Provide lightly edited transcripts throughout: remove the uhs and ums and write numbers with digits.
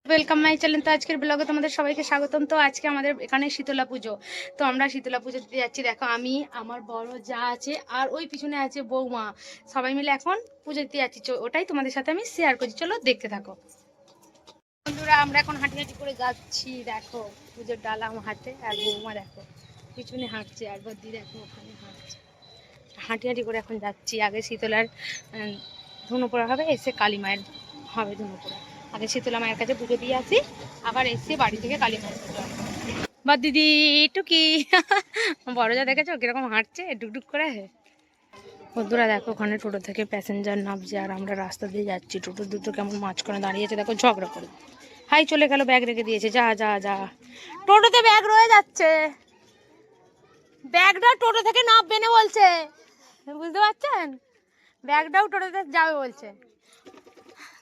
Welcome my channel. তো আজকের ব্লগে তোমাদের সবাইকে স্বাগতম। তো আজকে আমাদের এখানে শীতলা পুজো, তো আমরা শীতলা পুজো দিতে যাচ্ছি। দেখো আমি, আমার বড় যা আছে, আর ওই পিছনে আছে বৌমা, সবাই মিলে এখন পুজো দিতে যাচ্ছি। ওটাই তোমাদের সাথে আমি শেয়ার করছি, চলো দেখতে থাকো বন্ধুরা। আমরা এখন হাঁটি হাঁটি করে যাচ্ছি। দেখো পুজোর ডালা আমার হাতে, আর বৌমা দেখো পিছনে হাঁটছে, আর বদ্দি দেখো ওখানে হাঁটছে। হাঁটি হাঁটি করে এখন যাচ্ছি। আগে শীতলার ধুনো পোড়া হবে, এসে কালী মায়ের হবে ধুনো পোড়া। আগে শীতলা মায়ের কাছে পুজো দিয়ে আসি, আবার এসে বাড়ি থেকে কালী মায়ের পুজো। বা দিদি একটু কি বড় যা দেখেছো কিরকম হাঁটছে ডুকডুক করে। বন্ধুরা দেখো ওখানে টোটো থেকে প্যাসেঞ্জার নামছে, আর আমরা রাস্তা দিয়ে যাচ্ছি। টোটো দুটো কেমন মাঝখানে দাঁড়িয়েছে, দেখো ঝগড়া করে। হাই চলে গেল, ব্যাগ রেখে দিয়েছে। যা যা যা, টোটোতে ব্যাগ রয়ে যাচ্ছে, ব্যাগটা টোটো থেকে নামবে না বলছে, বুঝতে পারছেন? ব্যাগটাও টোটোতে যাবে বলছে।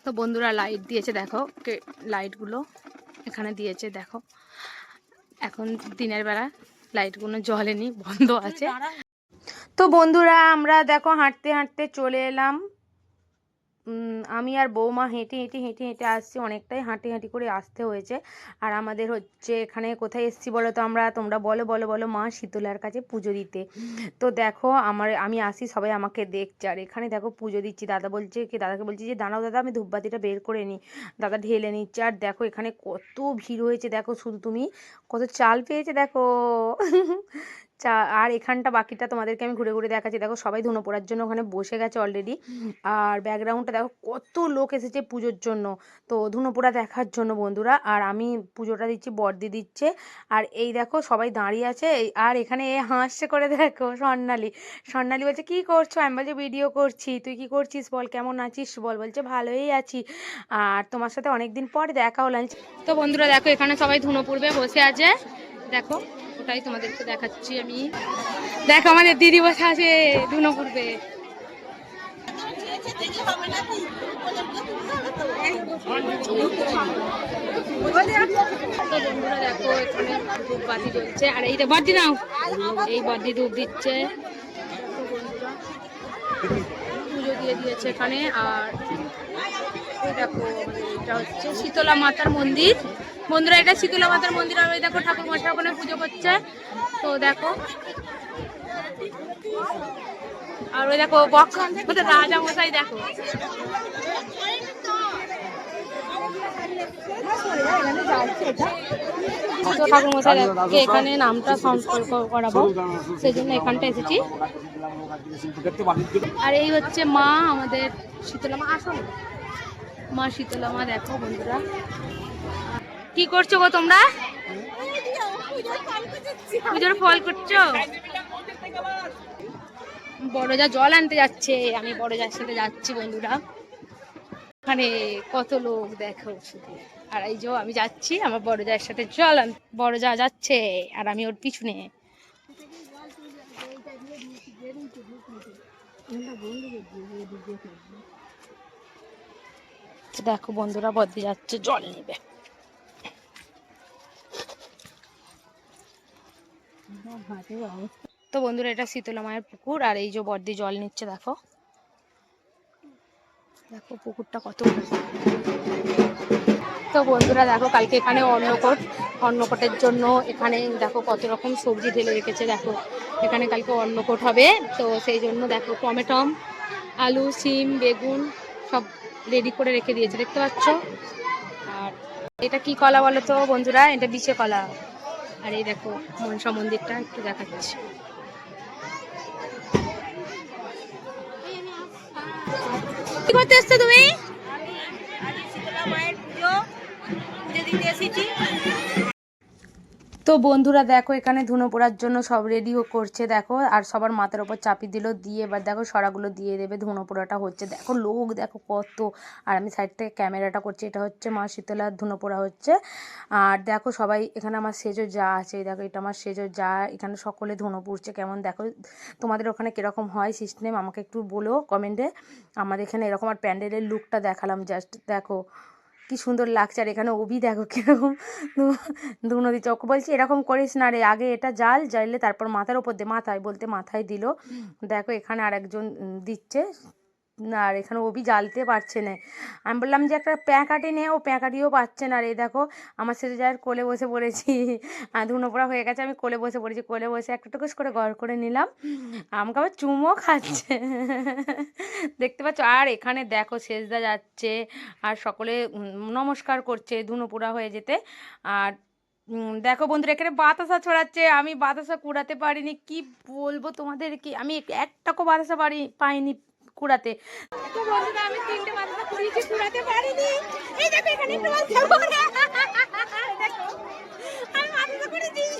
তো বন্ধুরা লাইট দিয়েছে, দেখো লাইটগুলো এখানে দিয়েছে। দেখো এখন দিনের বেলা লাইটগুলো জ্বলেনি, বন্ধ আছে। তো বন্ধুরা আমরা দেখো হাঁটতে হাঁটতে চলে এলাম। আমি আর বৌমা হেঁটে হেঁটে হেঁটে হেঁটে আসছি, অনেকটাই হাঁটি হাঁটি করে আসতে হয়েছে। আর আমাদের হচ্ছে এখানে কোথায় এসেছি বলো তো আমরা, তোমরা বলো বলো বলো, মা শীতলার কাছে পুজো দিতে। তো দেখো আমি আসি, সবাই আমাকে দেখছে, আর এখানে দেখো পুজো দিচ্ছি। দাদা বলছে কি, দাদাকে বলছি যে দাঁড়াও দাদা, আমি ধূপবাতিটা বের করে নিই। দাদা ঢেলে নিচ্ছে। আর দেখো এখানে কত ভিড় হয়েছে, দেখো শুধু তুমি কত চাল পেয়েছে দেখো আর এখানটা বাকিটা তোমাদেরকে আমি ঘুরে ঘুরে দেখাচ্ছি। দেখো সবাই ধুনো পোড়ার জন্য ওখানে বসে গেছে অলরেডি। আর ব্যাকগ্রাউন্ডটা দেখো কত লোক এসেছে পুজোর জন্য, তো ধুনো পোড়া দেখার জন্য বন্ধুরা। আর আমি পুজোটা দিচ্ছি, বর্দি দিচ্ছে। আর এই দেখো সবাই দাঁড়িয়ে আছে। আর এখানে এ হাসছে করে, দেখো স্বর্ণালী বলছে কি করছো, আমি বলছি ভিডিও করছি। তুই কি করছিস বল, কেমন আছিস বল, বলছে ভালোই আছি, আর তোমার সাথে অনেকদিন পর দেখা হলো। তো বন্ধুরা দেখো এখানে সবাই ধুনো পূর্বে বসে আছে, দেখো ওটাই তোমাদেরকে দেখাচ্ছি আমি। দেখো আমাদের দিদি বসে আছে ধুনো পূর্বে। তো বন্ধুরা দেখো এখানে ধূপ বাতি জ্বলছে, আর এই বাতি নাও, এই বাতি ধূপ দিচ্ছে। পুজো দিয়ে দিয়েছে এখানে। আর দেখো এটা হচ্ছে শীতলা মাতার মন্দির বন্ধুরা, এটা শীতলা মাতার মন্দির। আর ওই দেখো ঠাকুর মশাই ওখানে পুজো করছে। তো দেখো, আর ওই দেখো রাজা মশাই দেখো। ঠাকুর মশাইকে এখানে নামটা সংস্পর্শ করাবো, সেই জন্য এখানটা এসেছি। আর এই হচ্ছে মা আমাদের শীতলা মা, আসলে মা শীতলা মা। দেখো বন্ধুরা কি করছো গো তোমরা, পুজোর ফল করছো? বড় যা জল আনতে যাচ্ছে, আমি বড় যার সাথে যাচ্ছি বন্ধুরা। ওখানে কত লোক দেখো শুধু। আর এই যে আমি যাচ্ছি আমার বড় যার সাথে জল আনতে, বড় যা যাচ্ছে আর আমি ওর পিছনে। দেখো বন্ধুরা বদ্দি যাচ্ছে জল নেবে। তো বন্ধুরা এটা শীতলা মায়ের পুকুর, আর এই যে বদ্দি জল নিচ্ছে। দেখো দেখো পুকুরটা কত। তো বন্ধুরা দেখো কালকে এখানে অন্নকূটের জন্য এখানে দেখো কত রকম সবজি ঢেলে রেখেছে। দেখো এখানে কালকে অন্নকূট হবে, তো সেই জন্য দেখো টমেটম, আলু, সিম, বেগুন সব রেডি করে রেখে দিয়েছে, দেখতে পাচ্ছ। আর এটা কি কলা বলো তো বন্ধুরা, এটা বিছে কলা। আর এই দেখো মনসা মন্দিরটা একটু দেখাচ্ছি। কি করতে এসছো তুমি? তো বন্ধুরা দেখো এখানে ধুনো পোড়ার জন্য সব রেডিও করছে দেখো, আর সবার মাথার ওপর চাপি দিল, দিয়ে এবার দেখো সরাগুলো দিয়ে দেবে। ধুনো পোড়াটা হচ্ছে, দেখো লোক দেখো কত। আর আমি সাইড থেকে ক্যামেরাটা করছি, এটা হচ্ছে মা শীতলার ধুনো পোড়া হচ্ছে। আর দেখো সবাই এখানে আমার সেজো যা আছে, দেখো এটা আমার সেজো যা, এখানে সকলে ধুনো পুড়ছে। কেমন দেখো তোমাদের ওখানে কীরকম হয় সিস্টেম আমাকে একটু বলো কমেন্টে। আমাদের এখানে এরকম, আর প্যান্ডেলের লুকটা দেখালাম জাস্ট, দেখো কি সুন্দর লাগছে। আর এখানে অভি দেখো কিরকম ধুনো দিচ্ছে। ওকে বলছি এরকম করিস না রে, আগে এটা জ্বাললে তারপর মাথার ওপর দে, মাথায় বলতে মাথায় দিল। দেখো এখানে আর একজন দিচ্ছে, আর এখানে অভি জ্বালতে পারছে না। আমি বললাম যে একটা প্যাঁকাটি নে, ও প্যাঁকাটিও পাচ্ছে না। আর এই দেখো আমার সাথে যার কোলে বসে পড়েছি, ধুনো পোড়া হয়ে গেছে, আমি কোলে বসে পড়েছি। কোলে বসে একটা টুকুস করে গড় করে নিলাম, আমাকে আবার চুমো খাচ্ছে। দেখতে পাচ্ছ? আর এখানে দেখো সেজদা যাচ্ছে আর সকলে নমস্কার করছে ধুনো পোড়া হয়ে যেতে। আর দেখো বন্ধুরা এখানে বাতাসা ছড়াচ্ছে, আমি বাতাসা কুড়াতে পারিনি, কি বলবো তোমাদের, কি আমি একটাকও বাতাসা পাইনি কুড়াতে। তো বন্ধুরা আমি 3টে বাতাসা কুড়িয়েছি, কুড়াতে পারিনি। এই দেখো এখানে একটু দেখো আমি বাতাসা কুড়িয়েছি।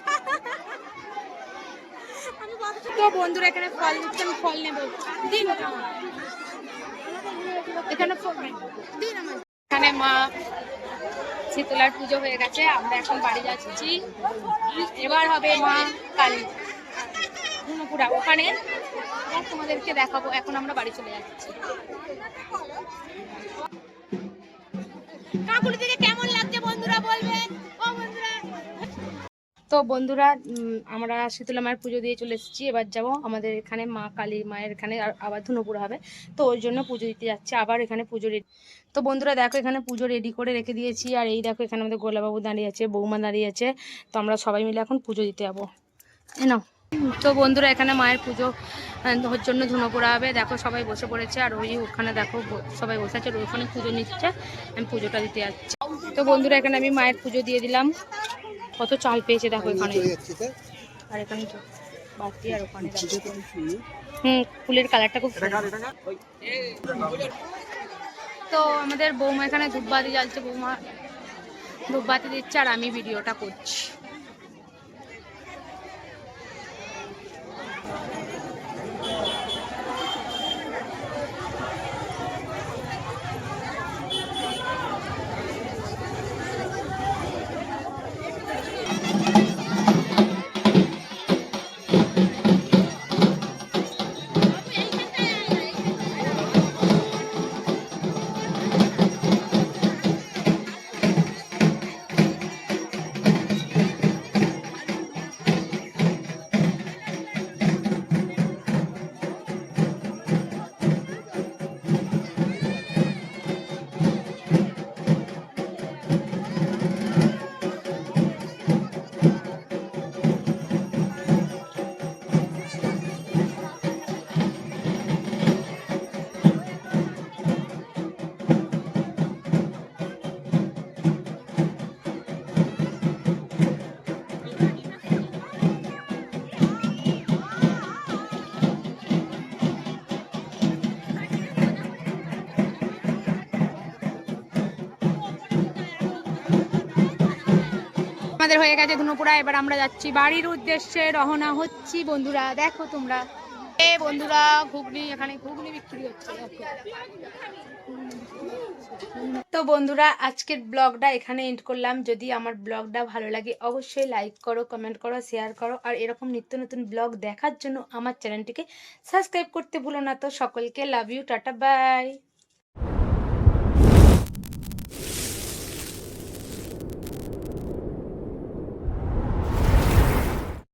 তো বন্ধুরা এখানে ফল দিচ্ছে, আমি ফল নেবো, দিন এখানে দিন আমার। এখানে মা শীতলার পুজো হয়ে গেছে, আমরা এখন বাড়ি যাচ্ছি। এবার হবে মা কালী ধুনোপুরা, ওখানে তোমাদেরকে দেখাবো। এখন আমরা বাড়ি চলে যাচ্ছি। কাকুলি থেকে কেমন লাগছে বন্ধুরা বলবেন ও বন্ধুরা। তো বন্ধুরা আমরা শীতলা মায়ের পুজো দিয়ে চলে এসেছি, এবার যাবো আমাদের এখানে মা কালী মায়ের এখানে আবার ধুনোপুরা হবে, তো ওই জন্য পুজো দিতে যাচ্ছি আবার এখানে পুজো রেডি। তো বন্ধুরা দেখো এখানে পুজো রেডি করে রেখে দিয়েছি। আর এই দেখো এখানে আমাদের গোলাবাবু দাঁড়িয়ে আছে, বৌমা দাঁড়িয়ে আছে, তো আমরা সবাই মিলে এখন পুজো দিতে যাবো। নাও। তো বন্ধুরা এখানে মায়ের পুজো ওর জন্য ধুনো পোড়া হবে, দেখো সবাই বসে পড়েছে। আর ওই ওখানে দেখো সবাই বসে আছে, ওখানে পুজো নিচ্ছে, আমি পুজোটা দিতে যাচ্ছি। তো বন্ধুরা এখানে আমি মায়ের পুজো দিয়ে দিলাম। কত চাল পেয়েছে দেখো এখানে, আর এখানে বাতি, আর ওখানে ফুলের কালারটা খুব সুন্দর। তো আমাদের বৌমা এখানে ধূপবাতি জ্বালছে, বৌমা ধূপবাতি দিচ্ছে আর আমি ভিডিওটা করছি। আমাদের হয়ে গেছে ধুনোপুরা, এবার আমরা যাচ্ছি বাড়ির উদ্দেশ্যে, রওনা হচ্ছি। বন্ধুরা দেখো তোমরা, বন্ধুরা ঘুগনি, এখানে ঘুগনি বিক্রি হচ্ছে। তো বন্ধুরা আজকের ব্লগটা এখানে এন্ড করলাম। যদি আমার ব্লগটা ভালো লাগে অবশ্যই লাইক করো, কমেন্ট করো, শেয়ার করো। আর এরকম নিত্য নতুন ব্লগ দেখার জন্য আমার চ্যানেলটিকে সাবস্ক্রাইব করতে ভুলো না। তো সকলকে লাভ ইউ, টাটা, বাই।